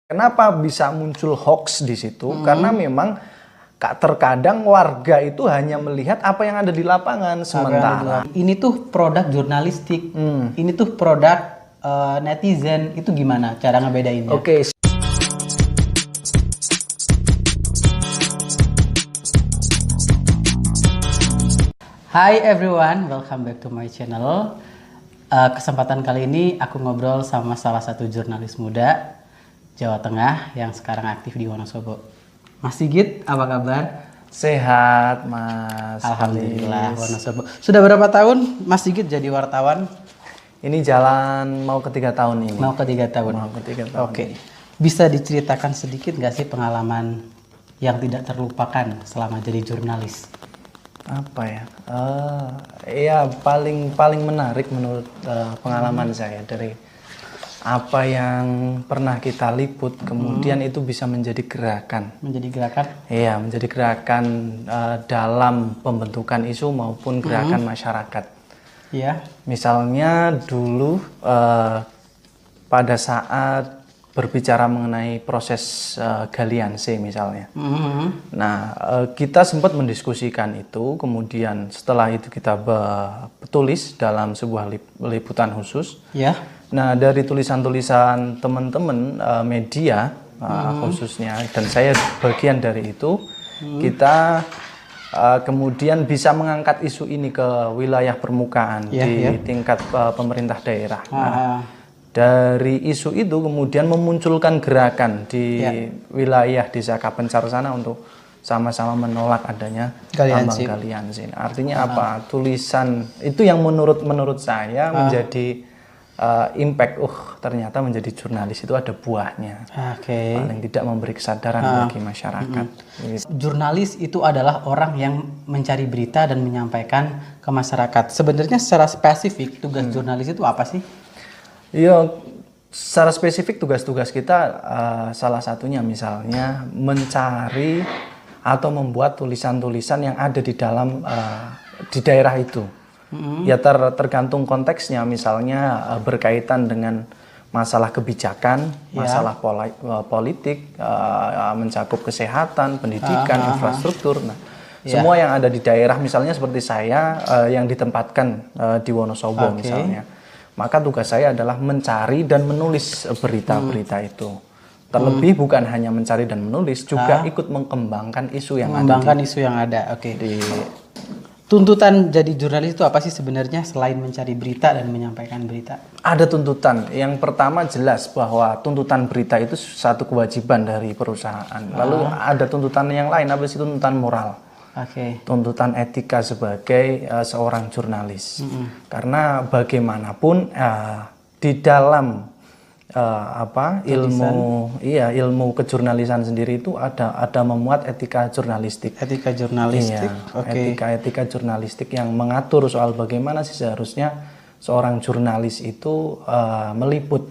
Kenapa bisa muncul hoax di situ? Karena memang terkadang warga itu hanya melihat apa yang ada di lapangan, sementara ini tuh produk jurnalistik, ini tuh produk netizen. Itu gimana cara ngebedainnya? Oke. Hi everyone, welcome back to my channel. Kesempatan kali ini aku ngobrol sama salah satu jurnalis muda Jawa Tengah yang sekarang aktif di Wonosobo. Mas Sigit, apa kabar? Sehat, Mas. Alhamdulillah, Wonosobo. Sudah berapa tahun Mas Sigit jadi wartawan? Ini jalan mau ke 3 tahun ini. Mau ke 3 tahun. Mau ke 3 tahun. Oke. Bisa diceritakan sedikit nggak sih pengalaman yang tidak terlupakan selama jadi jurnalis? Apa ya? Ya paling menarik menurut pengalaman saya dari apa yang pernah kita liput, kemudian itu bisa menjadi gerakan. Menjadi gerakan? Iya, menjadi gerakan dalam pembentukan isu maupun gerakan masyarakat. Iya. Misalnya dulu pada saat berbicara mengenai proses galian C misalnya. Nah, kita sempat mendiskusikan itu, kemudian setelah itu kita tulis dalam sebuah liputan khusus. Ya. Nah, dari tulisan-tulisan teman-teman media khususnya, dan saya bagian dari itu, kita kemudian bisa mengangkat isu ini ke wilayah permukaan di tingkat pemerintah daerah. Nah, dari isu itu kemudian memunculkan gerakan di wilayah Desa Kapencar sana untuk sama-sama menolak adanya tambang galian sini. Artinya apa? Tulisan itu yang menurut saya menjadi impact. Ternyata menjadi jurnalis itu ada buahnya. Paling tidak memberi kesadaran bagi masyarakat. Jurnalis itu adalah orang yang mencari berita dan menyampaikan ke masyarakat. Sebenarnya secara spesifik tugas jurnalis itu apa sih? Ya, secara spesifik tugas-tugas kita salah satunya misalnya mencari atau membuat tulisan-tulisan yang ada di dalam di daerah itu. Ya tergantung konteksnya, misalnya berkaitan dengan masalah kebijakan, masalah politik, mencakup kesehatan, pendidikan, infrastruktur. Nah, semua yang ada di daerah, misalnya seperti saya yang ditempatkan di Wonosobo misalnya. Maka tugas saya adalah mencari dan menulis berita-berita itu. Terlebih bukan hanya mencari dan menulis, juga ikut mengembangkan isu yang ada. Oke. Tuntutan jadi jurnalis itu apa sih sebenarnya selain mencari berita dan menyampaikan berita? Ada tuntutan. Yang pertama jelas bahwa tuntutan berita itu satu kewajiban dari perusahaan. Lalu ada tuntutan yang lain, apa sih? Tuntutan moral. Tuntutan etika sebagai seorang jurnalis. Karena bagaimanapun di dalam ilmu kejurnalisan sendiri itu ada memuat etika jurnalistik. Etika jurnalistik. Etika jurnalistik yang mengatur soal bagaimana sih seharusnya seorang jurnalis itu meliput.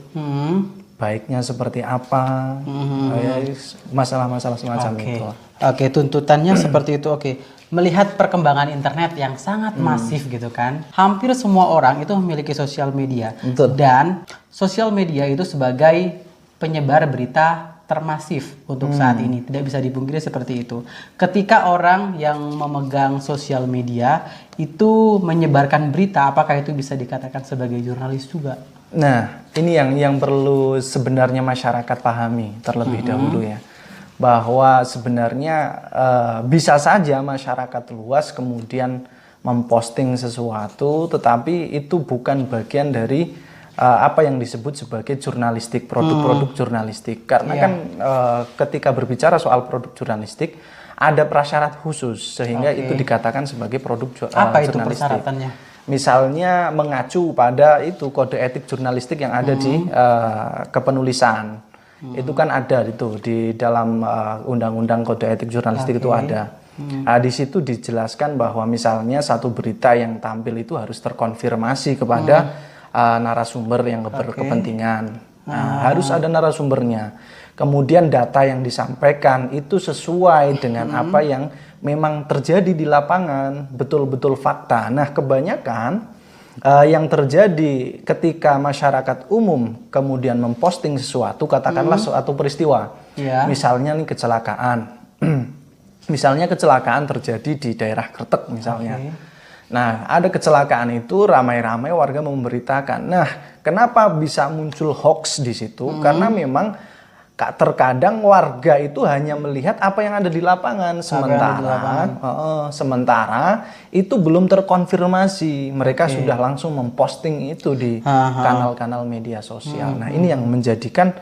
Baiknya seperti apa, masalah-masalah semacam itu. Tuntutannya seperti itu. Melihat perkembangan internet yang sangat masif gitu kan, hampir semua orang itu memiliki sosial media. Dan sosial media itu sebagai penyebar berita termasif untuk saat ini, tidak bisa dipungkiri seperti itu. Ketika orang yang memegang sosial media itu menyebarkan berita, apakah itu bisa dikatakan sebagai jurnalis juga? Nah, ini yang perlu sebenarnya masyarakat pahami terlebih dahulu ya. Bahwa sebenarnya bisa saja masyarakat luas kemudian memposting sesuatu, tetapi itu bukan bagian dari apa yang disebut sebagai jurnalistik, produk-produk jurnalistik. Karena kan ketika berbicara soal produk jurnalistik, ada prasyarat khusus sehingga itu dikatakan sebagai produk jurnalistik. Apa itu persyaratannya? Misalnya mengacu pada itu kode etik jurnalistik yang ada di kepenulisan. Itu kan ada itu di dalam undang-undang kode etik jurnalistik itu ada. Di situ dijelaskan bahwa misalnya satu berita yang tampil itu harus terkonfirmasi kepada narasumber yang berkepentingan. Harus ada narasumbernya. Kemudian data yang disampaikan itu sesuai dengan apa yang memang terjadi di lapangan, betul-betul fakta. Nah, kebanyakan Yang terjadi ketika masyarakat umum kemudian memposting sesuatu, katakanlah suatu peristiwa, misalnya nih kecelakaan, misalnya kecelakaan terjadi di daerah Kretek misalnya. Nah, ada kecelakaan itu ramai-ramai warga memberitakan. Nah, kenapa bisa muncul hoax di situ? Karena memang terkadang warga itu hanya melihat apa yang ada di lapangan, sementara itu belum terkonfirmasi. Mereka sudah langsung memposting itu di kanal-kanal media sosial. Nah, ini yang menjadikan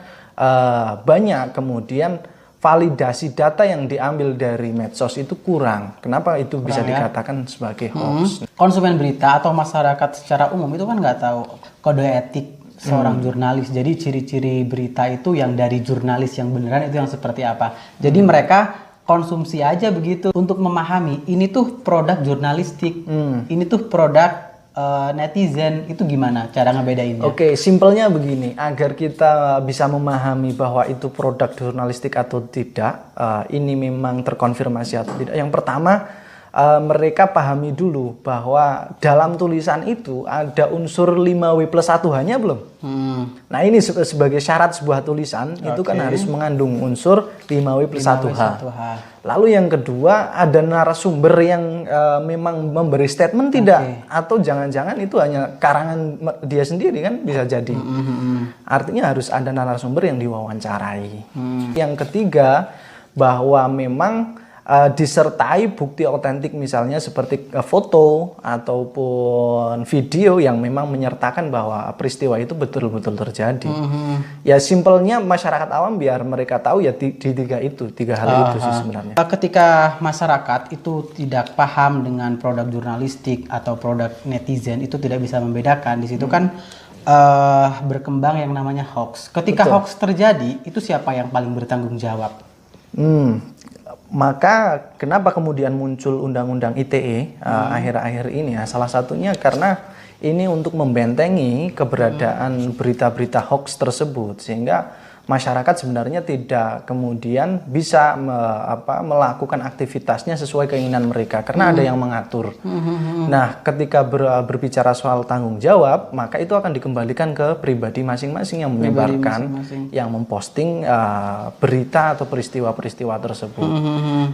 banyak kemudian validasi data yang diambil dari medsos itu kurang. Kenapa itu bisa dikatakan sebagai hoax? Konsumen berita atau masyarakat secara umum itu kan nggak tahu kode etik seorang jurnalis. Jadi ciri-ciri berita itu yang dari jurnalis yang beneran itu yang seperti apa. Jadi mereka konsumsi aja begitu untuk memahami ini tuh produk jurnalistik, ini tuh produk netizen. Itu gimana cara ngebedainnya? Oke, simpelnya begini, agar kita bisa memahami bahwa itu produk jurnalistik atau tidak, ini memang terkonfirmasi atau tidak. Yang pertama, mereka pahami dulu bahwa dalam tulisan itu ada unsur 5W+1H-nya belum? Nah, ini sebagai syarat sebuah tulisan itu kan harus mengandung unsur 5W+1H. Lalu yang kedua, ada narasumber yang memang memberi statement tidak, atau jangan-jangan itu hanya karangan dia sendiri kan bisa jadi. Artinya harus ada narasumber yang diwawancarai. Yang ketiga, bahwa memang disertai bukti otentik misalnya seperti foto ataupun video yang memang menyertakan bahwa peristiwa itu betul-betul terjadi. Ya simpelnya masyarakat awam biar mereka tahu ya tiga hal itu sih sebenarnya. Ketika masyarakat itu tidak paham dengan produk jurnalistik atau produk netizen, itu tidak bisa membedakan. Di situ kan berkembang yang namanya hoax. Ketika hoax terjadi, itu siapa yang paling bertanggung jawab? Maka kenapa kemudian muncul Undang-Undang ITE akhir-akhir ini ya? Salah satunya karena ini untuk membentengi keberadaan berita-berita hoax tersebut, sehingga masyarakat sebenarnya tidak kemudian bisa melakukan aktivitasnya sesuai keinginan mereka karena ada yang mengatur. Nah, ketika berbicara soal tanggung jawab, maka itu akan dikembalikan ke pribadi masing-masing yang menyebarkan, yang memposting berita atau peristiwa-peristiwa tersebut.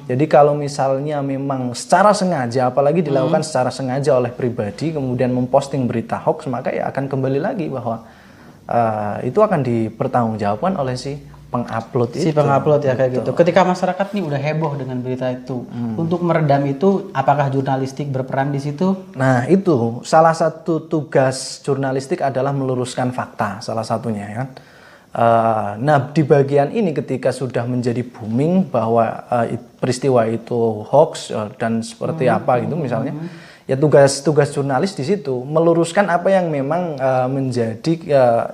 Jadi kalau misalnya memang secara sengaja, apalagi dilakukan secara sengaja oleh pribadi, kemudian memposting berita hoax, maka ya akan kembali lagi bahwa itu akan dipertanggungjawabkan oleh si pengupload itu. Si pengupload ya kayak gitu. Ketika masyarakat nih udah heboh dengan berita itu, untuk meredam itu, apakah jurnalistik berperan di situ? Nah itu salah satu tugas jurnalistik adalah meluruskan fakta, salah satunya ya. Nah di bagian ini ketika sudah menjadi booming bahwa peristiwa itu hoax dan seperti apa gitu misalnya. Ya tugas jurnalis di situ meluruskan apa yang memang menjadi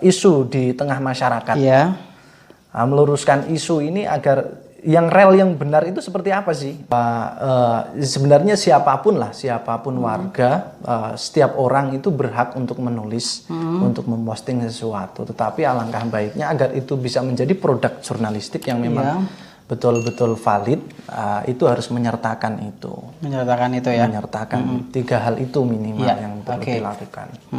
isu di tengah masyarakat. Meluruskan isu ini agar yang real, yang benar itu seperti apa sih? Sebenarnya siapapun warga, setiap orang itu berhak untuk menulis, untuk memposting sesuatu. Tetapi alangkah baiknya agar itu bisa menjadi produk jurnalistik yang memang betul-betul valid, itu harus menyertakan itu. Menyertakan itu ya? Menyertakan tiga hal itu minimal yang perlu dilakukan.